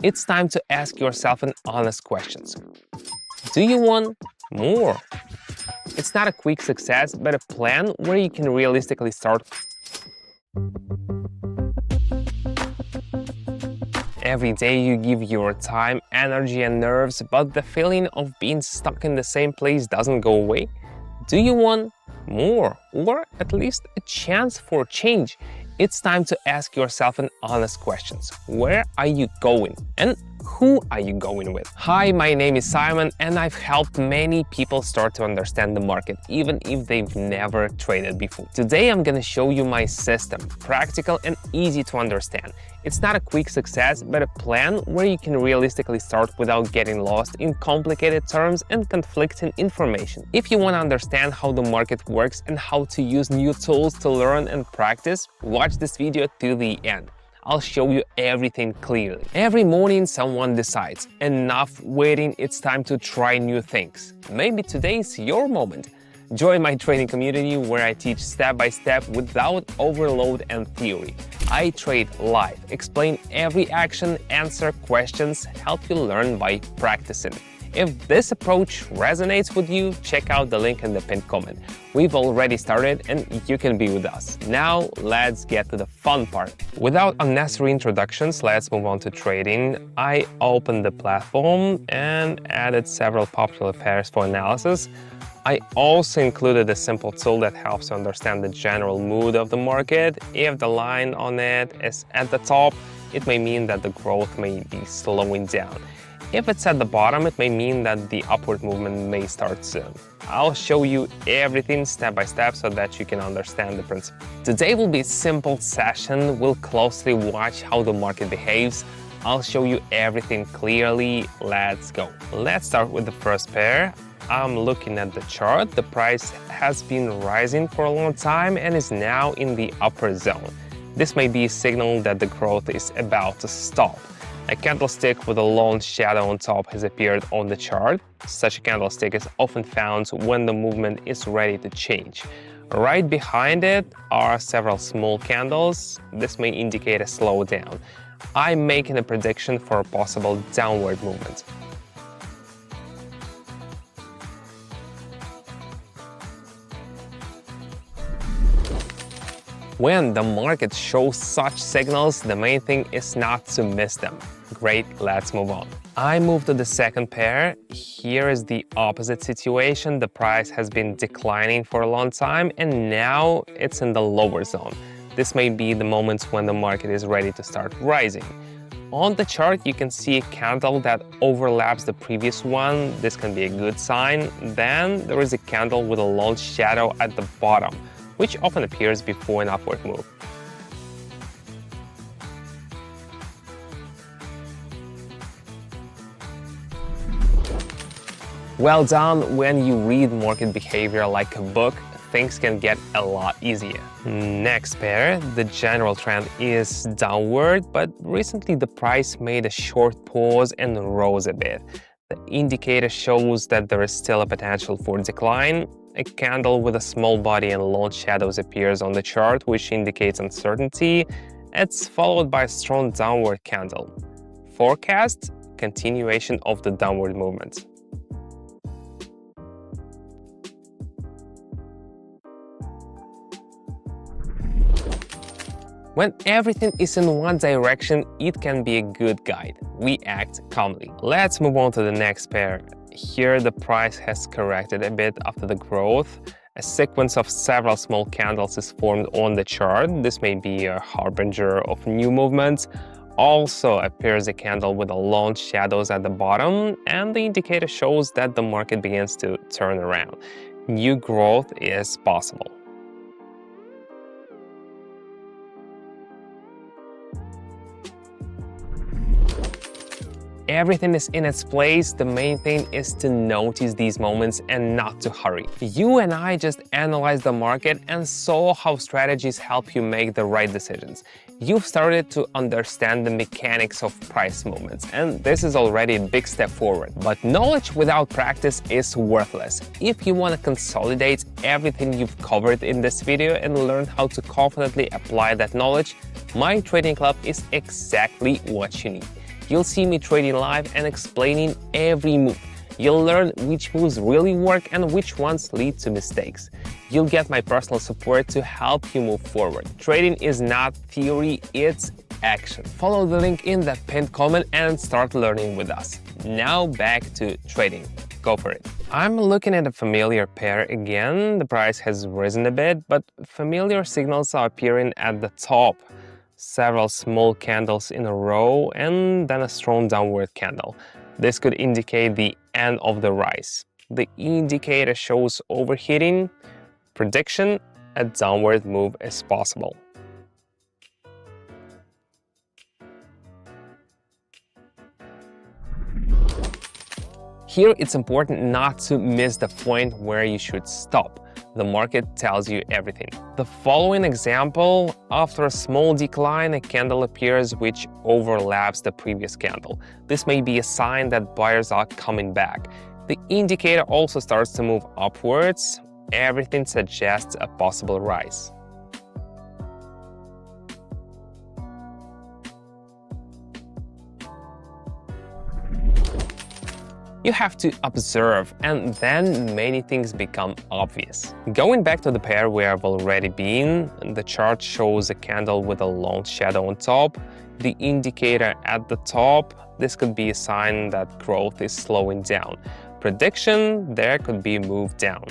It's time to ask yourself an honest question. Do you want more? It's not a quick success, but a plan where you can realistically start. Every day you give your time, energy and nerves, but the feeling of being stuck in the same place doesn't go away. Do you want more, or at least a chance for change? It's time to ask yourself an honest question. Where are you going? And who are you going with? Hi, my name is Simon, and I've helped many people start to understand the market, even if they've never traded before. Today, I'm gonna show you my system, practical and easy to understand. It's not a quick success, but a plan where you can realistically start without getting lost in complicated terms and conflicting information. If you want to understand how the market works and how to use new tools to learn and practice, watch this video to the end. I'll show you everything clearly. Every morning someone decides, enough waiting, it's time to try new things. Maybe today's your moment. Join my training community where I teach step by step without overload and theory. I trade live, explain every action, answer questions, help you learn by practicing. If this approach resonates with you, check out the link in the pinned comment. We've already started and you can be with us. Now let's get to the fun part. Without unnecessary introductions, let's move on to trading. I opened the platform and added several popular pairs for analysis. I also included a simple tool that helps you understand the general mood of the market. If the line on it is at the top, it may mean that the growth may be slowing down. If it's at the bottom, it may mean that the upward movement may start soon. I'll show you everything step by step so that you can understand the principle. Today will be a simple session. We'll closely watch how the market behaves. I'll show you everything clearly. Let's go. Let's start with the first pair. I'm looking at the chart. The price has been rising for a long time and is now in the upper zone. This may be a signal that the growth is about to stop. A candlestick with a long shadow on top has appeared on the chart. Such a candlestick is often found when the movement is ready to change. Right behind it are several small candles. This may indicate a slowdown. I'm making a prediction for a possible downward movement. When the market shows such signals, the main thing is not to miss them. Great, let's move on. I move to the second pair. Here is the opposite situation. The price has been declining for a long time and now it's in the lower zone. This may be the moment when the market is ready to start rising. On the chart, you can see a candle that overlaps the previous one. This can be a good sign. Then there is a candle with a long shadow at the bottom, which often appears before an upward move. Well done. When you read market behavior like a book, things can get a lot easier. Next pair, the general trend is downward, but recently the price made a short pause and rose a bit. The indicator shows that there is still a potential for decline. A candle with a small body and long shadows appears on the chart, which indicates uncertainty. It's followed by a strong downward candle. Forecast: continuation of the downward movement. When everything is in one direction, it can be a good guide. We act calmly. Let's move on to the next pair. Here, the price has corrected a bit after the growth. A sequence of several small candles is formed on the chart. This may be a harbinger of new movements. Also appears a candle with a long shadows at the bottom, and the indicator shows that the market begins to turn around. New growth is possible. Everything is in its place. The main thing is to notice these moments and not to hurry. You and I just analyzed the market and saw how strategies help you make the right decisions. You've started to understand the mechanics of price movements, and this is already a big step forward. But knowledge without practice is worthless. If you want to consolidate everything you've covered in this video and learn how to confidently apply that knowledge, my trading club is exactly what you need. You'll see me trading live and explaining every move. You'll learn which moves really work and which ones lead to mistakes. You'll get my personal support to help you move forward. Trading is not theory, it's action. Follow the link in the pinned comment and start learning with us. Now back to trading. Go for it. I'm looking at a familiar pair again. The price has risen a bit, but familiar signals are appearing at the top. Several small candles in a row and then a strong downward candle. This could indicate the end of the rise. The indicator shows overheating. Prediction: a downward move is possible. Here, it's important not to miss the point where you should stop. The market tells you everything. The following example: after a small decline, a candle appears which overlaps the previous candle. This may be a sign that buyers are coming back. The indicator also starts to move upwards. Everything suggests a possible rise. You have to observe, and then many things become obvious. Going back to the pair we have already been, the chart shows a candle with a long shadow on top, the indicator at the top. This could be a sign that growth is slowing down. Prediction: there could be a move down.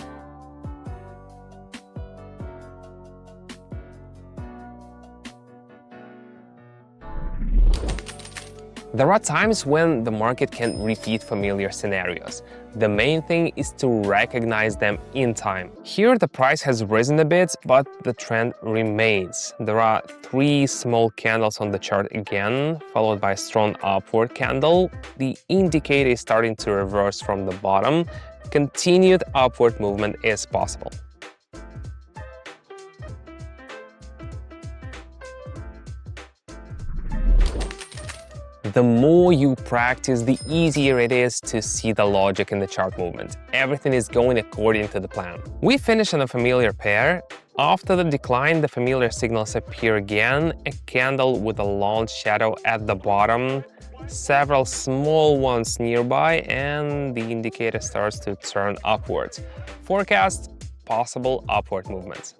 There are times when the market can repeat familiar scenarios. The main thing is to recognize them in time. Here, the price has risen a bit, but the trend remains. There are 3 small candles on the chart again, followed by a strong upward candle. The indicator is starting to reverse from the bottom. Continued upward movement is possible. The more you practice, the easier it is to see the logic in the chart movement. Everything is going according to the plan. We finish on a familiar pair. After the decline, the familiar signals appear again, a candle with a long shadow at the bottom, several small ones nearby, and the indicator starts to turn upwards. Forecast: possible upward movements.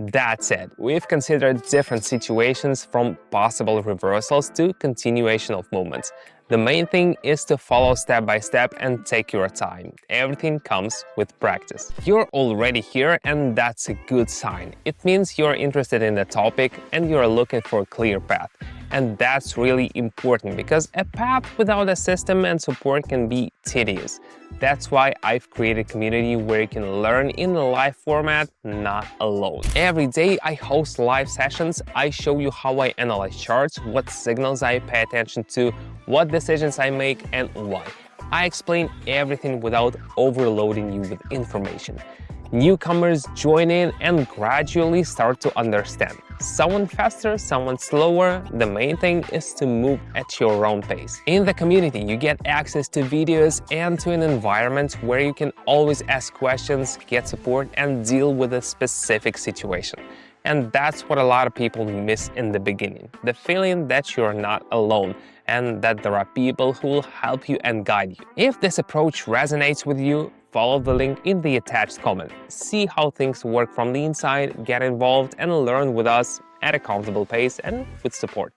That's it. We've considered different situations, from possible reversals to continuation of movements. The main thing is to follow step by step and take your time. Everything comes with practice. You're already here, and that's a good sign. It means you're interested in the topic and you're looking for a clear path. And that's really important, because a path without a system and support can be tedious. That's why I've created a community where you can learn in a live format, not alone. Every day I host live sessions. I show you how I analyze charts, what signals I pay attention to, what decisions I make, and why. I explain everything without overloading you with information. Newcomers join in and gradually start to understand. Someone faster, someone slower. The main thing is to move at your own pace. In the community, you get access to videos and to an environment where you can always ask questions, get support, and deal with a specific situation. And that's what a lot of people miss in the beginning. The feeling that you're not alone and that there are people who will help you and guide you. If this approach resonates with you, follow the link in the attached comment. See how things work from the inside, get involved, and learn with us at a comfortable pace and with support.